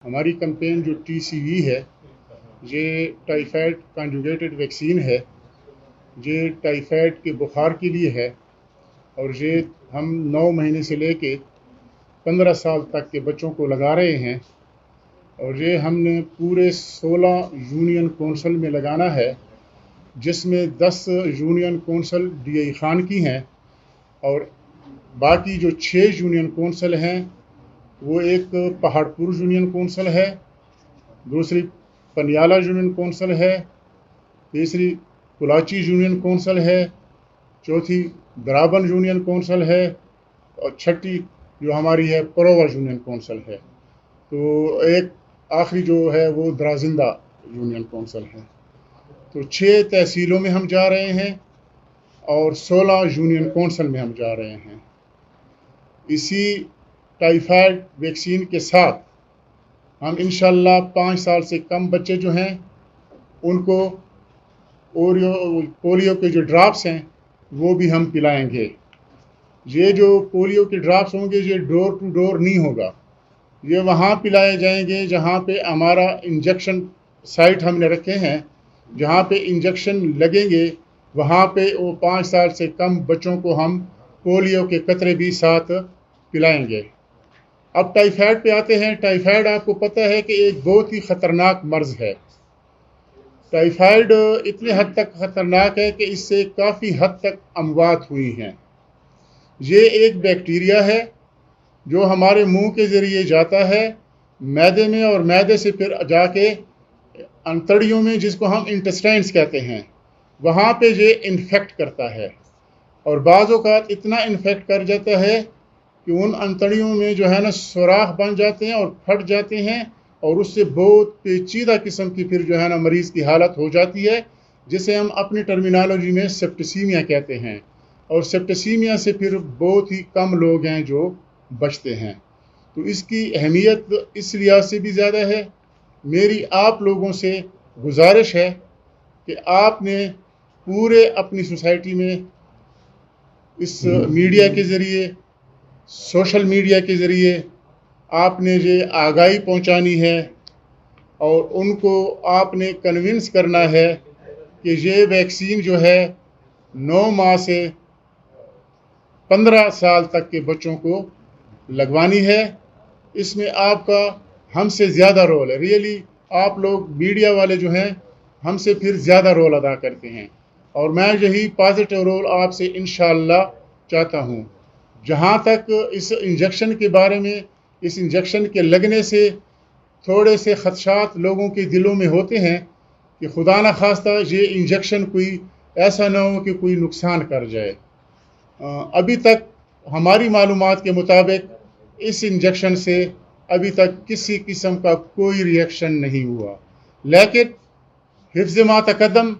ہماری کمپین جو TCV ہے یہ ٹائیفائڈ کانجوگیٹڈ ویکسین ہے. یہ ٹائیفائڈ کے بخار کے لیے ہے اور یہ ہم 9 مہینے سے لے کے 15 سال تک کے بچوں کو لگا رہے ہیں اور یہ ہم نے پورے 16 یونین کونسل میں لگانا ہے، جس میں 10 یونین کونسل DI خان کی ہیں اور باقی جو 6 یونین کونسل ہیں وہ ایک پہاڑ پور یونین کونسل ہے، دوسری پنیالہ یونین کونسل ہے، تیسری کلاچی یونین کونسل ہے، چوتھی درابن یونین کونسل ہے اور چھٹی جو ہماری ہے پرووا یونین کونسل ہے. تو ایک آخری جو ہے وہ درازندہ یونین کونسل ہے. تو 6 تحصیلوں میں ہم جا رہے ہیں اور 16 یونین کونسل میں ہم جا رہے ہیں. اسی ٹائیفائڈ ویکسین کے ساتھ ہم انشاءاللہ 5 سال سے کم بچے جو ہیں ان کو پولیو کے جو ڈراپس ہیں وہ بھی ہم پلائیں گے. یہ جو پولیو کے ڈراپس ہوں گے یہ ڈور ٹو ڈور نہیں ہوگا، یہ وہاں پلائے جائیں گے جہاں پہ ہمارا انجیکشن سائٹ ہم نے رکھے ہیں، جہاں پہ انجیکشن لگیں گے وہاں پہ وہ 5 سال سے کم بچوں کو ہم پولیو کے قطرے بھی ساتھ پلائیں گے. اب ٹائیفائڈ پہ آتے ہیں. ٹائیفائڈ آپ کو پتہ ہے کہ ایک بہت ہی خطرناک مرض ہے. ٹائیفائڈ اتنے حد تک خطرناک ہے کہ اس سے کافی حد تک اموات ہوئی ہیں. یہ ایک بیکٹیریا ہے جو ہمارے منہ کے ذریعے جاتا ہے معدے میں اور معدے سے پھر جا کے انتڑیوں میں، جس کو ہم انٹسٹائنس کہتے ہیں، وہاں پہ یہ انفیکٹ کرتا ہے اور بعض اوقات اتنا انفیکٹ کر جاتا ہے کہ ان انتڑیوں میں جو ہے نا سوراخ بن جاتے ہیں اور پھٹ جاتے ہیں اور اس سے بہت پیچیدہ قسم کی پھر جو ہے نا مریض کی حالت ہو جاتی ہے، جسے ہم اپنی ٹرمینالوجی میں سیپٹیسیمیا کہتے ہیں. اور سیپٹیسیمیا سے پھر بہت ہی کم لوگ ہیں جو بچتے ہیں. تو اس کی اہمیت اس لحاظ سے بھی زیادہ ہے. میری آپ لوگوں سے گزارش ہے کہ آپ نے پورے اپنی سوسائٹی میں اس میڈیا کے ذریعے، سوشل میڈیا کے ذریعے آپ نے یہ آگاہی پہنچانی ہے اور ان کو آپ نے کنونس کرنا ہے کہ یہ ویکسین جو ہے 9 ماہ سے 15 سال تک کے بچوں کو لگوانی ہے. اس میں آپ کا ہم سے زیادہ رول ہے. ریئلی آپ لوگ میڈیا والے جو ہیں ہم سے پھر زیادہ رول ادا کرتے ہیں اور میں یہی پازیٹیو رول آپ سے انشاءاللہ چاہتا ہوں. جہاں تک اس انجیکشن کے بارے میں، اس انجیکشن کے لگنے سے تھوڑے سے خدشات لوگوں کے دلوں میں ہوتے ہیں کہ خدا نہ خواستہ یہ انجیکشن کوئی ایسا نہ ہو کہ کوئی نقصان کر جائے. ابھی تک ہماری معلومات کے مطابق اس انجیکشن سے ابھی تک کسی قسم کا کوئی ری ایکشن نہیں ہوا، لیکن حفظ ما تقدم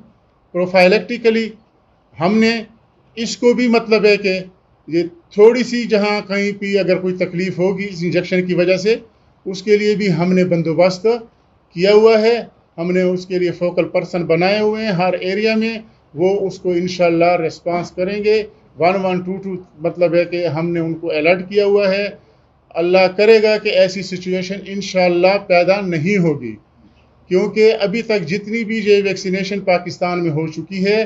پروفائلیکٹیکلی ہم نے اس کو بھی مطلب ہے کہ یہ تھوڑی سی جہاں کہیں بھی اگر کوئی تکلیف ہوگی اس انجیکشن کی وجہ سے، اس کے لیے بھی ہم نے بندوبست کیا ہوا ہے. ہم نے اس کے لیے فوکل پرسن بنائے ہوئے ہیں ہر ایریا میں، وہ اس کو انشاءاللہ ریسپانس کریں گے. 1122 مطلب ہے کہ ہم نے ان کو الرٹ کیا ہوا ہے. اللہ کرے گا کہ ایسی سچویشن انشاءاللہ پیدا نہیں ہوگی، کیونکہ ابھی تک جتنی بھی یہ ویکسینیشن پاکستان میں ہو چکی ہے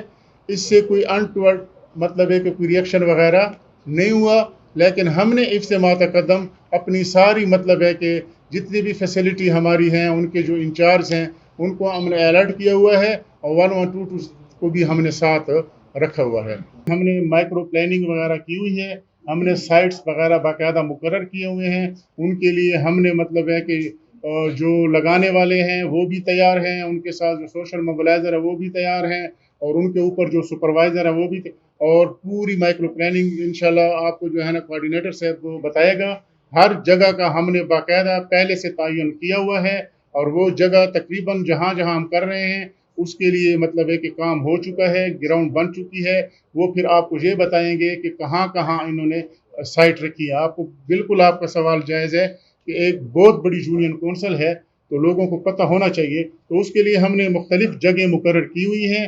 اس سے کوئی انٹورڈ مطلب ہے کہ کوئی ری ایکشن وغیرہ نہیں ہوا. لیکن ہم نے حفظ ما تقدم اپنی ساری مطلب ہے کہ جتنی بھی فیسلٹی ہماری ہیں، ان کے جو انچارج ہیں ان کو ہم نے الرٹ کیا ہوا ہے اور 1122 کو بھی ہم نے ساتھ رکھا ہوا ہے. ہم نے مائکرو پلاننگ وغیرہ کی ہوئی ہے، ہم نے سائٹس وغیرہ باقاعدہ مقرر کیے ہوئے ہیں. ان کے لیے ہم نے مطلب ہے کہ جو لگانے والے ہیں وہ بھی تیار ہیں، ان کے ساتھ جو سوشل موبلائزر ہے وہ بھی تیار ہیں اور ان کے اوپر جو سپروائزر ہے وہ بھی اور پوری مائکرو پلاننگ انشاءاللہ آپ کو جو ہے نا کوآرڈینیٹر صاحب وہ بتائے گا. ہر جگہ کا ہم نے باقاعدہ پہلے سے تعین کیا ہوا ہے اور وہ جگہ تقریباً جہاں جہاں ہم کر رہے ہیں اس کے لیے مطلب ہے کہ کام ہو چکا ہے، گراؤنڈ بن چکی ہے. وہ پھر آپ کو یہ بتائیں گے کہ کہاں کہاں انہوں نے سائٹ رکھی ہے. آپ کو بالکل آپ کا سوال جائز ہے کہ ایک بہت بڑی یونین کونسل ہے تو لوگوں کو پتہ ہونا چاہیے، تو اس کے لیے ہم نے مختلف جگہیں مقرر کی ہوئی ہیں.